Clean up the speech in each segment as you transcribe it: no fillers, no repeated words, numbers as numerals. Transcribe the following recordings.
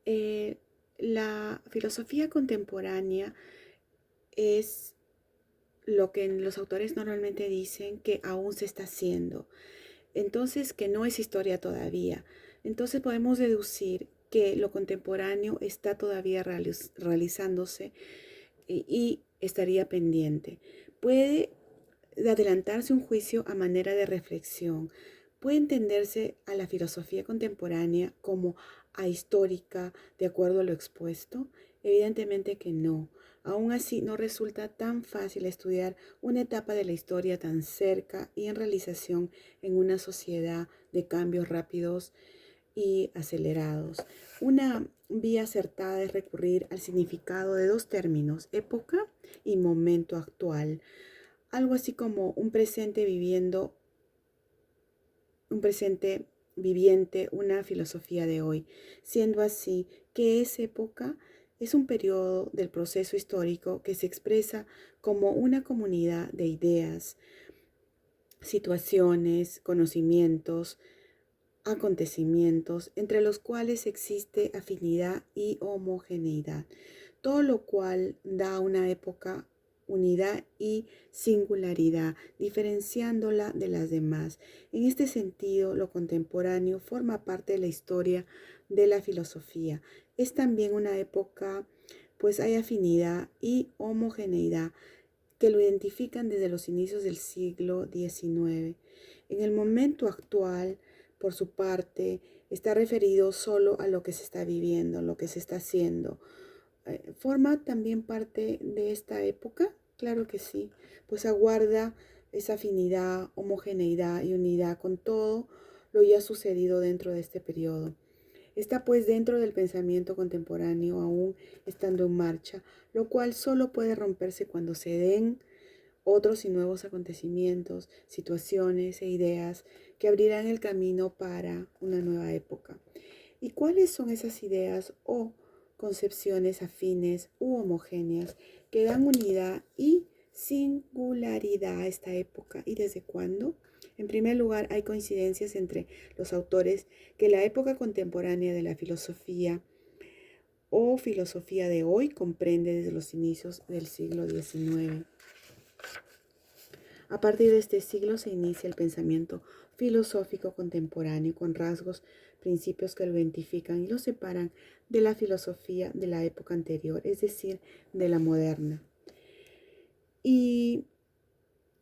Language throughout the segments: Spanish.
eh, la filosofía contemporánea es lo que los autores normalmente dicen que aún se está haciendo. Entonces, que no es historia todavía. Entonces podemos deducir que lo contemporáneo está todavía realizándose y estaría pendiente. Puede adelantarse un juicio a manera de reflexión. Puede entenderse a la filosofía contemporánea como ahistórica de acuerdo a lo expuesto. Evidentemente que no. Aún así, no resulta tan fácil estudiar una etapa de la historia tan cerca y en realización en una sociedad de cambios rápidos y acelerados. Una vía acertada es recurrir al significado de dos términos, época y momento actual. Algo así como un presente viviente, una filosofía de hoy. Siendo así que es época es un periodo del proceso histórico que se expresa como una comunidad de ideas, situaciones, conocimientos, acontecimientos entre los cuales existe afinidad y homogeneidad, todo lo cual da una época unidad y singularidad, diferenciándola de las demás. En este sentido, lo contemporáneo forma parte de la historia de la filosofía. Es también una época, pues hay afinidad y homogeneidad que lo identifican desde los inicios del siglo XIX. En el momento actual, por su parte, está referido solo a lo que se está viviendo, lo que se está haciendo. ¿Forma también parte de esta época? Claro que sí, pues aguarda esa afinidad, homogeneidad y unidad con todo lo ya sucedido dentro de este periodo. Está pues dentro del pensamiento contemporáneo aún estando en marcha, lo cual solo puede romperse cuando se den otros y nuevos acontecimientos, situaciones e ideas que abrirán el camino para una nueva época. ¿Y cuáles son esas ideas o concepciones afines u homogéneas que dan unidad y singularidad a esta época y desde cuándo? En primer lugar, hay coincidencias entre los autores que la época contemporánea de la filosofía o filosofía de hoy comprende desde los inicios del siglo XIX. A partir de este siglo se inicia el pensamiento filosófico contemporáneo con rasgos, principios que lo identifican y lo separan de la filosofía de la época anterior, es decir, de la moderna. Y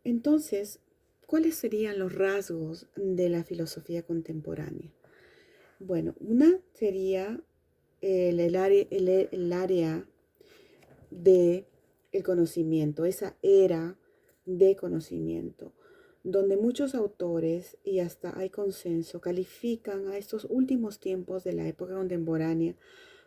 entonces, ¿cuáles serían los rasgos de la filosofía contemporánea? Bueno, una sería el área de el conocimiento, esa era de conocimiento, donde muchos autores, y hasta hay consenso, califican a estos últimos tiempos de la época contemporánea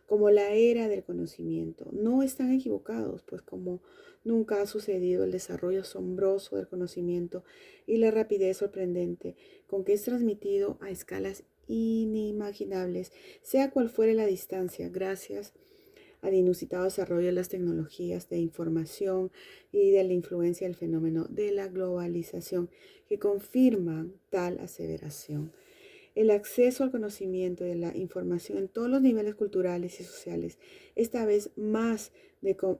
como la era del conocimiento. No están equivocados, pues como nunca ha sucedido el desarrollo asombroso del conocimiento y la rapidez sorprendente con que es transmitido a escalas inimaginables, sea cual fuere la distancia, gracias al inusitado desarrollo de las tecnologías de información y de la influencia del fenómeno de la globalización que confirman tal aseveración. El acceso al conocimiento de la información en todos los niveles culturales y sociales, esta vez más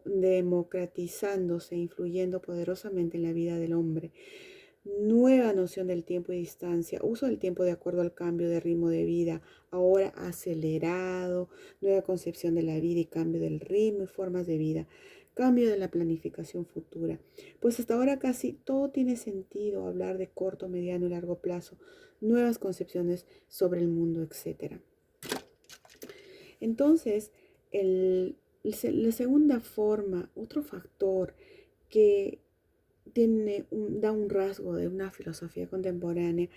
democratizándose e influyendo poderosamente en la vida del hombre. Nueva noción del tiempo y distancia, uso del tiempo de acuerdo al cambio de ritmo de vida, ahora acelerado, nueva concepción de la vida y cambio del ritmo y formas de vida, cambio de la planificación futura. Pues hasta ahora casi todo tiene sentido, hablar de corto, mediano y largo plazo, nuevas concepciones sobre el mundo, etc. Entonces, la segunda forma, otro factor que da un rasgo de una filosofía contemporánea,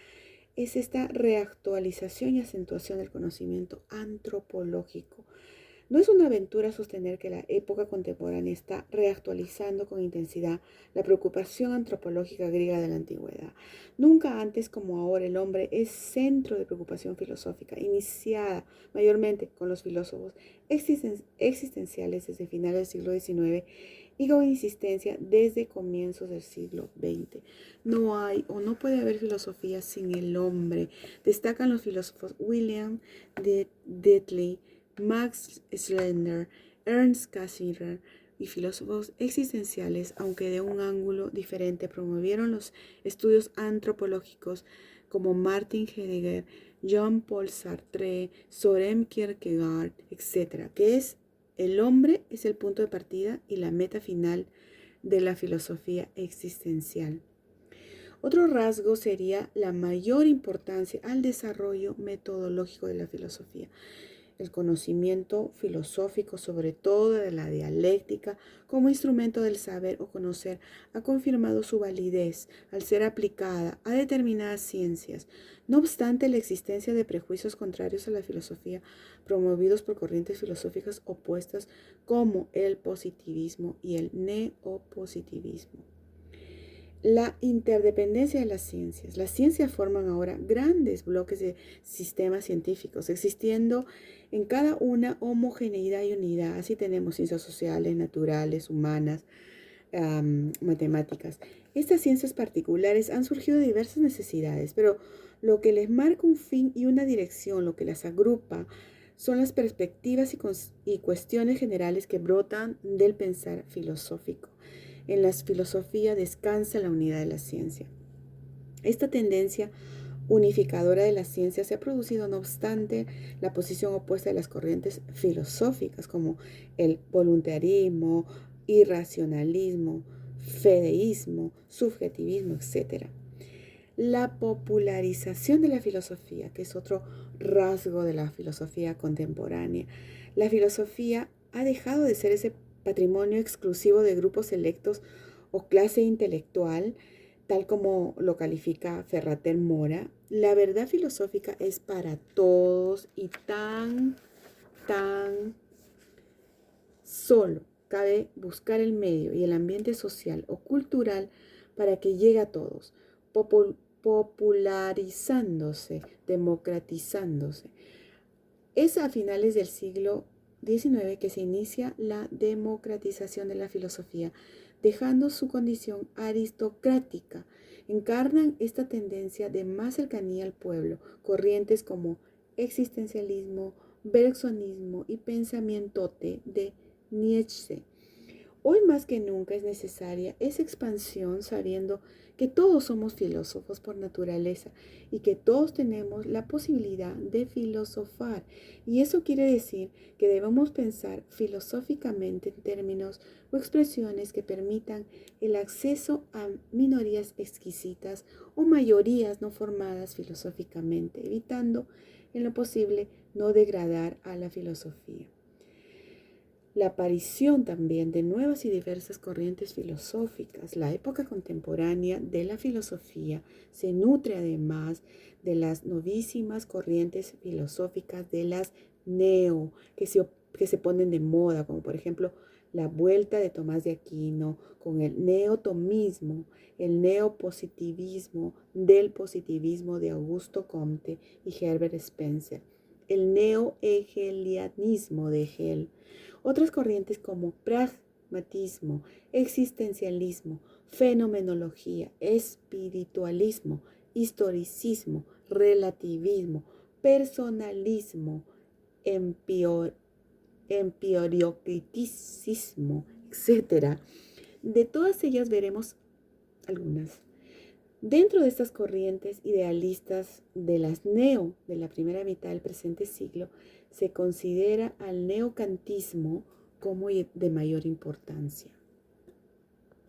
es esta reactualización y acentuación del conocimiento antropológico. No es una aventura sostener que la época contemporánea está reactualizando con intensidad la preocupación antropológica griega de la antigüedad. Nunca antes como ahora el hombre es centro de preocupación filosófica, iniciada mayormente con los filósofos existenciales desde finales del siglo XIX y con insistencia desde comienzos del siglo XX. No hay o no puede haber filosofía sin el hombre. Destacan los filósofos William Dudley, Max Schlender, Ernst Cassirer y filósofos existenciales, aunque de un ángulo diferente, promovieron los estudios antropológicos como Martin Heidegger, Jean-Paul Sartre, Soren Kierkegaard, etc., que es el hombre es el punto de partida y la meta final de la filosofía existencial. Otro rasgo sería la mayor importancia al desarrollo metodológico de la filosofía. El conocimiento filosófico, sobre todo de la dialéctica, como instrumento del saber o conocer, ha confirmado su validez al ser aplicada a determinadas ciencias. No obstante, la existencia de prejuicios contrarios a la filosofía, promovidos por corrientes filosóficas opuestas como el positivismo y el neopositivismo. La interdependencia de las ciencias. Las ciencias forman ahora grandes bloques de sistemas científicos, existiendo en cada una homogeneidad y unidad. Así tenemos ciencias sociales, naturales, humanas, matemáticas. Estas ciencias particulares han surgido de diversas necesidades, pero lo que les marca un fin y una dirección, lo que las agrupa, son las perspectivas y cuestiones generales que brotan del pensar filosófico. En la filosofía descansa la unidad de la ciencia. Esta tendencia unificadora de la ciencia se ha producido, no obstante, la posición opuesta de las corrientes filosóficas como el voluntarismo, irracionalismo, fedeísmo, subjetivismo, etc. La popularización de la filosofía, que es otro rasgo de la filosofía contemporánea. La filosofía ha dejado de ser ese patrimonio exclusivo de grupos selectos o clase intelectual, tal como lo califica Ferrater Mora. La verdad filosófica es para todos y tan solo cabe buscar el medio y el ambiente social o cultural para que llegue a todos, popularizándose, democratizándose. Es a finales del siglo XIX que se inicia la democratización de la filosofía, dejando su condición aristocrática. Encarnan esta tendencia de más cercanía al pueblo, corrientes como existencialismo, bergsonismo y pensamientote de Nietzsche. Hoy más que nunca es necesaria esa expansión, sabiendo que todos somos filósofos por naturaleza y que todos tenemos la posibilidad de filosofar. Y eso quiere decir que debemos pensar filosóficamente en términos o expresiones que permitan el acceso a minorías exquisitas o mayorías no formadas filosóficamente, evitando en lo posible no degradar a la filosofía. La aparición también de nuevas y diversas corrientes filosóficas. La época contemporánea de la filosofía se nutre además de las novísimas corrientes filosóficas de las que se ponen de moda, como por ejemplo la vuelta de Tomás de Aquino con el neotomismo, el neopositivismo del positivismo de Augusto Comte y Herbert Spencer, el neohegelianismo de Hegel. Otras corrientes como pragmatismo, existencialismo, fenomenología, espiritualismo, historicismo, relativismo, personalismo, empiriocriticismo, etc. De todas ellas veremos algunas. Dentro de estas corrientes idealistas de las de la primera mitad del presente siglo, se considera al neocantismo como de mayor importancia.